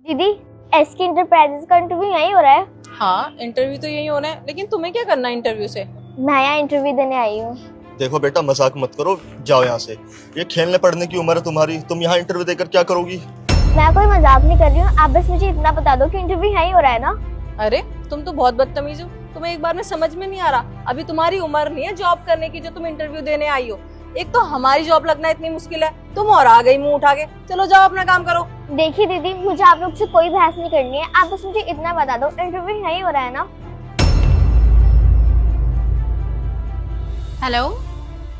दीदी, SK enterprises का interview यहीं हो रहा है। हाँ, इंटरव्यू तो यही होना है, लेकिन तुम्हें क्या करना है इंटरव्यू से? मैं यहाँ इंटरव्यू देने आई हूँ। देखो बेटा, मजाक मत करो, जाओ यहाँ से। ये खेलने पढ़ने की उम्र है तुम्हारी, तुम यहाँ इंटरव्यू देकर क्या करोगी? मैं कोई मजाक नहीं कर रही हूँ, आप बस मुझे इतना बता दो कि इंटरव्यू यहीं हो रहा है ना। अरे तुम तो बहुत बदतमीज हो, तुम्हें एक बार में समझ में नहीं आ रहा? अभी तुम्हारी उम्र नहीं है जॉब करने की जो तुम इंटरव्यू देने आई हो। एक तो हमारी जॉब लगना इतनी मुश्किल है, तुम और आ गई मुंह उठा के। चलो जाओ अपना काम करो। देखिए दीदी, मुझे आप लोग से कोई बहस नहीं करनी है, आप बस मुझे इतना बता दो इंटरव्यू यहीं हो रहा है ना। हेलो।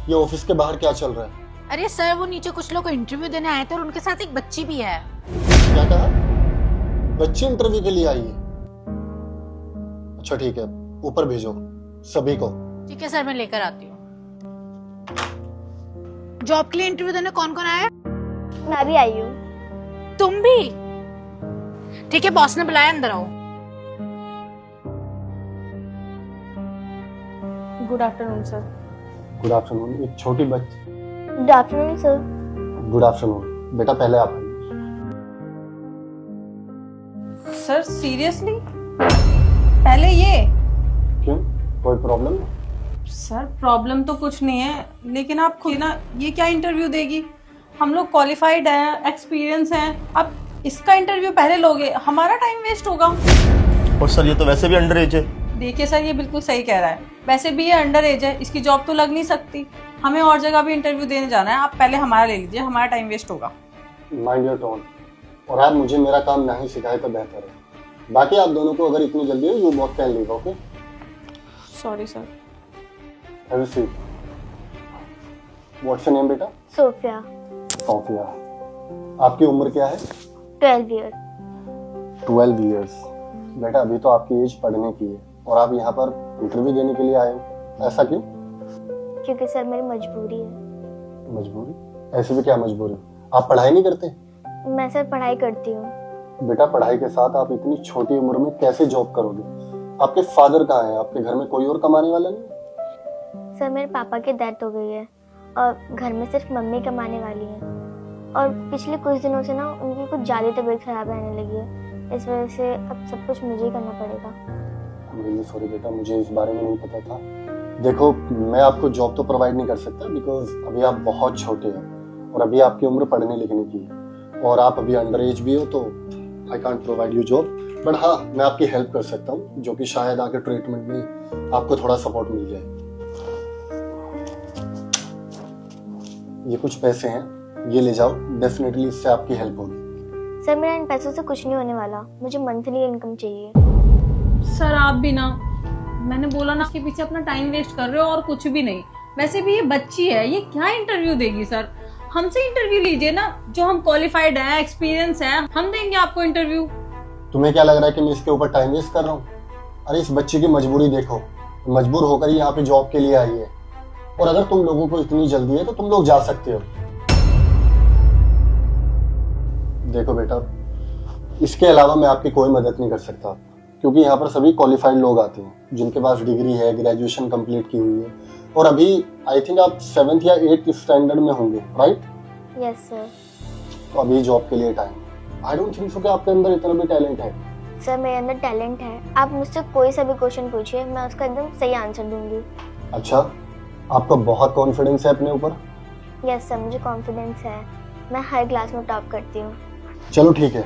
ये ऑफिस के बाहर क्या चल रहा है? अरे सर, वो नीचे कुछ लोग इंटरव्यू देने आए थे और उनके साथ एक बच्ची भी है। क्या कहा? बच्ची इंटरव्यू के लिए आई है? अच्छा ठीक है, ऊपर भेजो सभी को। ठीक है सर, मैं लेकर आती हूँ। जॉब के लिए इंटरव्यू देने कौन कौन आया? मैं भी आई हूँ। तुम भी? ठीक है, बॉस ने बुलाया, अंदर आओ। Good afternoon sir. Good afternoon. एक छोटी बच्ची। Good afternoon sir. Good afternoon बेटा, पहले आप आइए। Sir seriously? पहले ये? क्यों, कोई प्रॉब्लम? सर प्रॉब्लम तो कुछ नहीं है, लेकिन आप खुद ना, ये क्या इंटरव्यू देगी? हम लोग क्वालिफाइड हैं, एक्सपीरियंस हैं, अब इसका इंटरव्यू पहले लोगे, हमारा टाइम वेस्ट होगा। और सर ये तो वैसे भी अंडर एज है। देखिए सर, ये बिल्कुल सही कह रहा है, वैसे भी ये अंडर एज है, इसकी जॉब तो लग नहीं सकती। हमें और जगह भी इंटरव्यू देने जाना है, आप पहले हमारा ले लीजिए, हमारा टाइम वेस्ट होगा। Mind your tone. और आप मुझे मेरा काम नहीं सिखाए तो बेहतर है। बाकी आप दोनों को अगर इतनी जल्दी है, you both can leave. Okay, sorry sir. Have a seat. What's your name बेटा? सोफिया। सोफिया। आपकी उम्र क्या है? 12 ईयर। 12 इयर्स। बेटा अभी तो आपकी एज पढ़ने की है और आप यहाँ पर इंटरव्यू देने के लिए आए हो, ऐसा क्यों? क्योंकि सर मेरी मजबूरी है। मजबूरी? ऐसे भी क्या मजबूरी? आप पढ़ाई नहीं करते? मैं सर पढ़ाई करती हूँ। बेटा पढ़ाई के साथ आप इतनी छोटी उम्र में कैसे जॉब करोगे? आपके फादर कहाँ हैं? आपके घर में कोई और कमाने वाला नहीं? सर मेरे पापा की डेथ हो गई है और घर में सिर्फ मम्मी कमाने वाली है, और पिछले कुछ दिनों से ना उनकी कुछ ज़्यादा तबीयत खराब रहने लगी है, इस वजह से अब सब कुछ मुझे ही करना पड़ेगा। रियली सॉरी बेटा, मुझे इस बारे में नहीं पता था। देखो मैं आपको जॉब तो प्रोवाइड नहीं कर सकता, बिकॉज अभी आप बहुत छोटे हैं और अभी आपकी उम्र पढ़ने लिखने की है और आप अभी अंडर एज भी हो, तो I can't provide you job. But हाँ, मैं आपकी हेल्प कर सकता हूँ, जो कि शायद आगे ट्रीटमेंट में आपको थोड़ा सपोर्ट मिल जाए। ये कुछ पैसे हैं, ये ले जाओ, डेफिनेटली इससे आपकी हेल्प होगी। सर मेरा इन पैसों से कुछ नहीं होने वाला, मुझे मंथली इनकम चाहिए। सर आप भी ना, मैंने बोला ना, इसके पीछे अपना टाइम वेस्ट कर रहे हो और कुछ भी नहीं। वैसे भी ये बच्ची है, ये क्या इंटरव्यू देगी? सर हमसे इंटरव्यू लीजिए ना, जो हम क्वालिफाइड हैं, एक्सपीरियंस है, हम देंगे आपको इंटरव्यू। तुम्हें क्या लग रहा है कि मैं इसके ऊपर टाइम वेस्ट कर रहा हूँ? अरे इस बच्चे की मजबूरी देखो, मजबूर होकर ही यहाँ पे जॉब के लिए आई है, और अगर तुम लोगों को इतनी जल्दी है तो तुम लोग जा सकते हो। देखो बेटा, इसके अलावा मैं आपकी कोई मदद नहीं कर सकता, क्योंकि यहाँ पर सभी क्वालिफाइड लोग आते हैं जिनके पास डिग्री है, ग्रेजुएशन कंप्लीट की हुई है, और अभी आई थिंक आप 7th या 8th स्टैंडर्ड में होंगे, राइट? Yes sir. तो अभी जॉब के लिए time. I don't think so कि आपके अंदर इतना भी टैलेंट है। सर मेरे अंदर टैलेंट है, आप मुझसे कोई सा भी क्वेश्चन पूछिए, मैं उसका एकदम सही आंसर दूंगी। अच्छा, आपको बहुत कॉन्फिडेंस है अपने ऊपर? यस सर, मुझे कॉन्फिडेंस है, मैं हर क्लास में टॉप करती हूँ। चलो ठीक है,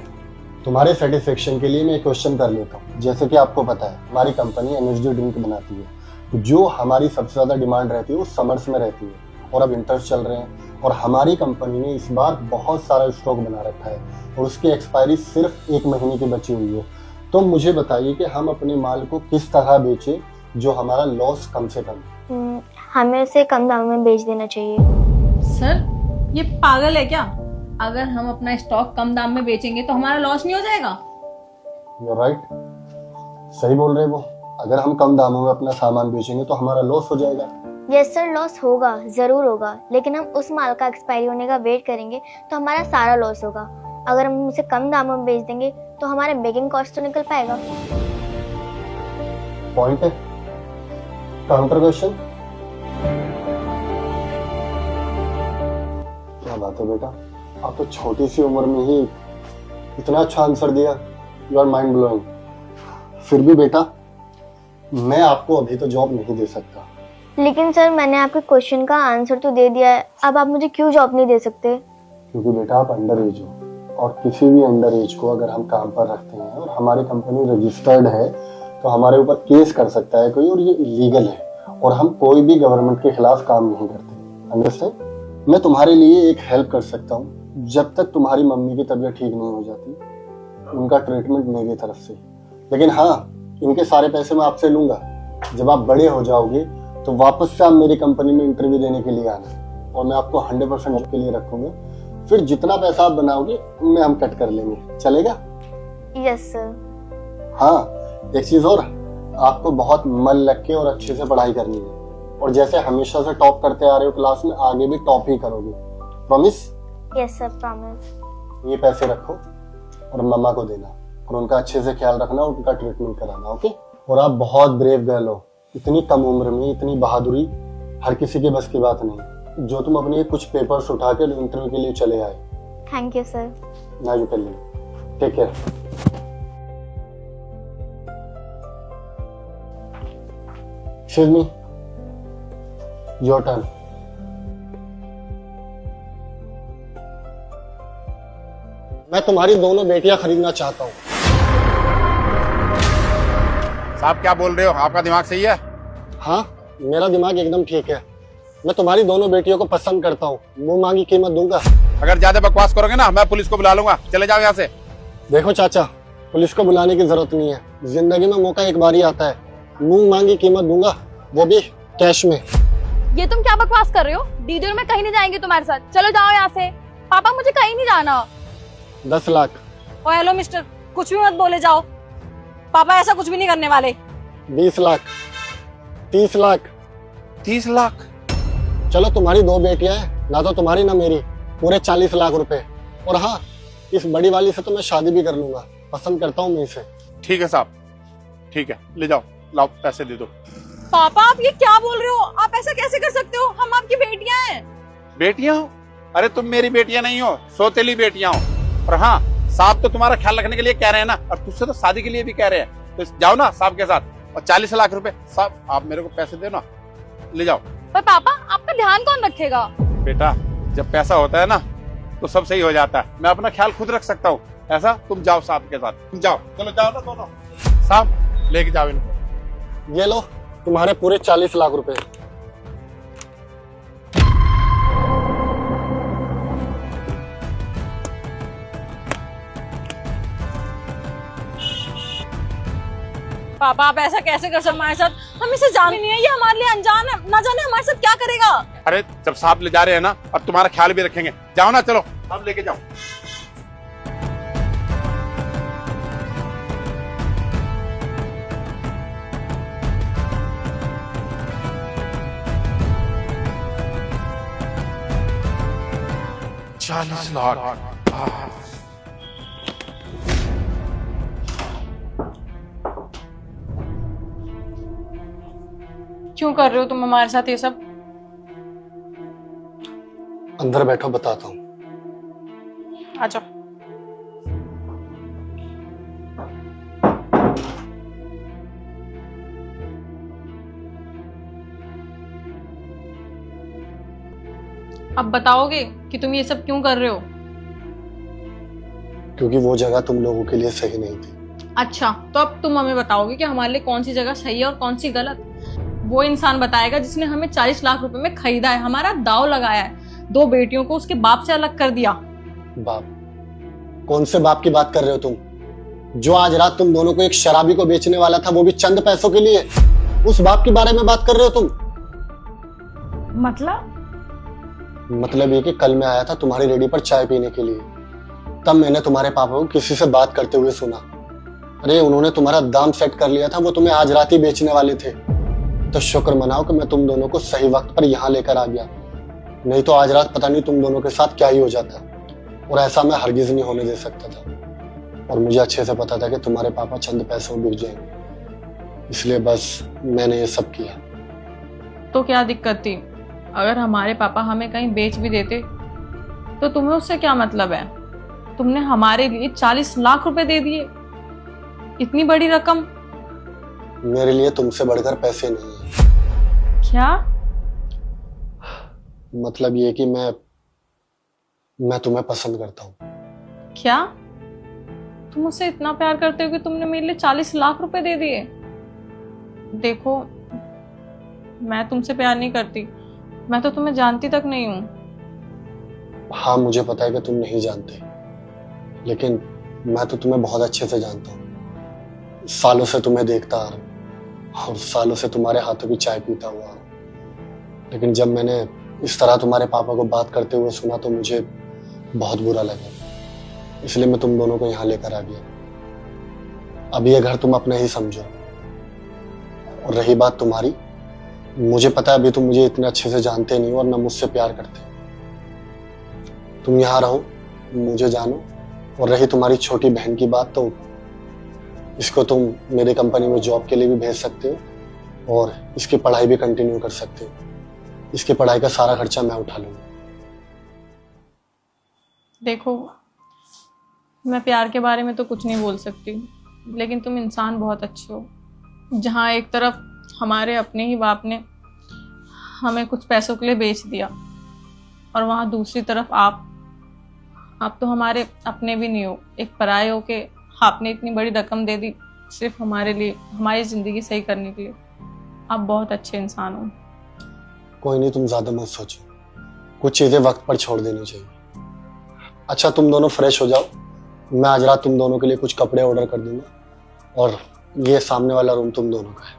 तुम्हारे सेटिस्फेक्शन के लिए मैं एक क्वेश्चन कर लेता हूँ। जैसे कि आपको पता है, हमारी कंपनी एनर्जी ड्रिंक बनाती है, तो जो हमारी सबसे ज़्यादा डिमांड रहती है वो समर्स में रहती है, और अब विंटर्स चल रहे हैं, और हमारी कंपनी ने इस बार बहुत सारा स्टॉक बना रखा है और उसकी एक्सपायरी सिर्फ 1 महीने की बची हुई है। तो मुझे बताइए कि हम अपने माल को किस तरह बेचें जो हमारा लॉस कम से कम। हमें उसे कम दाम में बेच देना चाहिए। सर ये पागल है क्या? अगर हम अपना स्टॉक कम दाम में बेचेंगे तो हमारा लॉस नहीं हो जाएगा? यू राइट, सही बोल रहे वो। अगर हम कम दामों में अपना सामान बेचेंगे तो हमारा लॉस हो जाएगा। यस सर, लॉस होगा, जरूर होगा, लेकिन हम उस माल का एक्सपायरी होने का वेट करेंगे तो हमारा सारा लॉस होगा। अगर हम उसे कम दामों में बेच देंगे तो हमारा मेकिंग कॉस्ट तो निकल पाएगा। पॉइंट है। Counter question. क्या बात है बेटा, आप तो छोटी सी उम्र में ही इतना अच्छा आंसर दिया, यू आर माइंड ब्लोइंग। फिर भी बेटा मैं आपको अभी तो जॉब नहीं दे सकता। लेकिन सर मैंने आपके क्वेश्चन का आंसर तो दे दिया है, अब आप मुझे क्यों जॉब नहीं दे सकते? क्योंकि बेटा आप अंडर एज हो, और किसी भी अंडर एज को अगर हम काम पर रखते हैं और हमारी कंपनी रजिस्टर्ड है तो हमारे ऊपर केस कर सकता है कोई, और ये इलीगल है, और हम कोई भी गवर्नमेंट के खिलाफ काम नहीं करते। अंडरस्टैंड? मैं तुम्हारे लिए एक हेल्प कर सकता हूँ, जब तक तुम्हारी मम्मी की तबीयत ठीक नहीं हो जाती उनका ट्रीटमेंट मेरी तरफ से। लेकिन हाँ, इनके सारे पैसे मैं आपसे लूंगा। जब आप बड़े हो जाओगे तो वापस से आप मेरी कंपनी में इंटरव्यू देने के लिए आना, और मैं आपको 100% के लिए रखूंगा। फिर जितना पैसा आप बनाओगे उनमें हम कट कर लेंगे, चलेगा? Yes sir. हाँ, एक चीज और, आपको बहुत मन लग के और अच्छे से पढ़ाई करनी है, और जैसे हमेशा से टॉप करते आ रहे हो क्लास में, आगे भी टॉप ही करोगे। प्रॉमिस? Yes sir, promise. ये पैसे रखो और मम्मा को देना, और उनका अच्छे से ख्याल रखना, उनका ट्रीटमेंट कराना, ओके? और आप बहुत ब्रेव गर्ल हो, इतनी कम उम्र में इतनी बहादुरी हर किसी के बस की बात नहीं, जो तुम अपने कुछ पेपर्स उठा के इंटरव्यू के लिए चले आए। Thank you sir. Now you can leave, take care. Excuse me, your turn. मैं तुम्हारी दोनों बेटियां खरीदना चाहता हूँ। साहब क्या बोल रहे हो? आपका दिमाग सही है? हाँ, मेरा दिमाग एकदम ठीक है। मैं तुम्हारी दोनों बेटियों को पसंद करता हूँ, मुंह मांगी कीमत दूंगा। अगर ज्यादा बकवास करोगे ना मैं पुलिस को बुला लूंगा। चले जाओ यहाँ से। देखो चाचा, पुलिस को बुलाने की जरूरत नहीं है, जिंदगी में मौका एक बार ही आता है। मुंह मांगी कीमत दूंगा, वो भी कैश में। ये तुम क्या बकवास कर रहे हो? दीदी और मैं कहीं नहीं जाएंगे तुम्हारे साथ, चलो जाओ यहाँ से। पापा मुझे कहीं नहीं जाना। 10 लाख। ओ हेलो मिस्टर, कुछ भी मत बोले जाओ, पापा ऐसा कुछ भी नहीं करने वाले। 20 लाख। 30 लाख। 30 लाख? चलो तुम्हारी 2 बेटियां हैं, ना तो तुम्हारी ना मेरी, पूरे 40 लाख रुपए। और हाँ, इस बड़ी वाली से तो मैं शादी भी कर लूंगा, पसंद करता हूँ मैं इसे। ठीक है साहब, ठीक है, ले जाओ, लाओ पैसे दे दो। पापा आप ये क्या बोल रहे हो? आप ऐसा कैसे कर सकते हो? हम आपकी बेटियां हैं। बेटियां हो? अरे तुम मेरी बेटियां नहीं हो, सौतेली बेटियां हो। और हाँ, साहब तो तुम्हारा ख्याल रखने के लिए कह रहे हैं ना, और तुझसे तो शादी के लिए भी कह रहे हैं, तो जाओ ना साहब के साथ। और 40 लाख रुपए साहब आप मेरे को पैसे दे ना, ले जाओ। पर पापा आपका ध्यान कौन रखेगा? बेटा जब पैसा होता है ना तो सब सही हो जाता है। मैं अपना ख्याल खुद रख सकता हूँ। ऐसा तुम जाओ साहब के साथ, तुम जाओ, चलो जाओ ना दोनों। साहब लेके जाओ इनको। ये लो तुम्हारे पूरे 40 लाख रुपए। पापा आप ऐसा कैसे कर सकते हमारे साथ? हम इसे जान नहीं है, ये हमारे लिए अनजान है, ना जाने हमारे साथ क्या करेगा। अरे जब साहब ले जा रहे हैं ना, अब तुम्हारा ख्याल भी रखेंगे। जाओ ना, चलो साहब लेके जाओ। $40 लाख। क्यों कर रहे हो तुम हमारे साथ ये सब? अंदर बैठो, बताता हूँ। आ जाओ। अब बताओगे कि तुम ये सब क्यों कर रहे हो? क्योंकि वो जगह तुम लोगों के लिए सही नहीं थी। अच्छा, तो अब तुम हमें बताओगे कि हमारे लिए कौन सी जगह सही है और कौन सी गलत? वो इंसान बताएगा जिसने हमें 40 लाख रुपए में खरीदा है, हमारा दाव लगाया है, 2 बेटियों को उसके बाप से अलग कर दिया। बाप? कौन से बाप की बात कर रहे हो तुम? जो आज रात तुम दोनों को एक शराबी को बेचने वाला था, वो भी चंद पैसों के लिए, उस बाप के बारे में बात कर रहे हो तुम? मतलब ये कि कल मैं आया था तुम्हारी रेडी पर चाय पीने के लिए, तब मैंने तुम्हारे पापा को किसी से बात करते हुए सुना। अरे उन्होंने तुम्हारा दाम सेट कर लिया था, वो तुम्हें आज रात ही बेचने वाले थे। तो शुक्र मनाओ कि मैं तुम दोनों को सही वक्त पर यहाँ लेकर आ गया, नहीं तो आज रात पता नहीं तुम दोनों के साथ क्या ही हो जाता। और ऐसा मैं हरगिज नहीं होने दे सकता था, और मुझे अच्छे से पता था कि तुम्हारे पापा चंद पैसों में बिक जाएंगे, इसलिए बस मैंने ये सब किया। तो क्या दिक्कत थी? अगर हमारे पापा हमें कहीं बेच भी देते तो तुम्हें उससे क्या मतलब है? तुमने हमारे लिए 40 लाख रुपए दे दिए, इतनी बड़ी रकम। मेरे लिए तुमसे बढ़कर पैसे नहीं है। क्या? मतलब ये कि मैं तुम्हें पसंद करता हूँ। क्या तुम मुझसे इतना प्यार करते हो कि तुमने मेरे लिए 40 लाख रुपए दे दिए? देखो, मैं तुमसे प्यार नहीं करती, मैं तो तुम्हें जानती तक नहीं हूँ। हाँ, मुझे पता है कि तुम नहीं जानते, लेकिन मैं तो तुम्हें बहुत अच्छे से जानता हूँ। सालों से तुम्हें देखता आ रहा हूँ और सालों से तुम्हारे हाथों की चाय पीता हुआ आ रहा हूँ। लेकिन जब मैंने इस तरह तुम्हारे पापा को बात करते हुए सुना तो मुझे बहुत बुरा लगा, इसलिए मैं तुम दोनों को यहाँ लेकर आ गया। अब ये घर तुम अपना ही समझो। और रही बात तुम्हारी, मुझे पता है अभी तुम मुझे इतने अच्छे से जानते नहीं हो और ना मुझसे प्यार करते। तुम यहाँ रहो, मुझे जानो। और रही तुम्हारी छोटी बहन की बात, तो इसको तुम मेरी कंपनी में जॉब के लिए भी भेज सकते हो और इसकी पढ़ाई भी कंटिन्यू कर सकते हो। इसकी पढ़ाई का सारा खर्चा मैं उठा लूंगा। देखो, मैं प्यार के बारे में तो कुछ नहीं बोल सकती, लेकिन तुम इंसान बहुत अच्छे हो। जहाँ एक तरफ हमारे अपने ही बाप ने हमें कुछ पैसों के लिए बेच दिया और वहाँ दूसरी तरफ आप तो हमारे अपने भी नहीं हो, एक पराये हो के आपने इतनी बड़ी रकम दे दी सिर्फ हमारे लिए, हमारी ज़िंदगी सही करने के लिए। आप बहुत अच्छे इंसान हो। कोई नहीं, तुम ज्यादा मत सोचो, कुछ चीजें वक्त पर छोड़ देनी चाहिए। अच्छा, तुम दोनों फ्रेश हो जाओ, मैं आज रात तुम दोनों के लिए कुछ कपड़े ऑर्डर कर दूंगा और ये सामने वाला रूम तुम दोनों का है।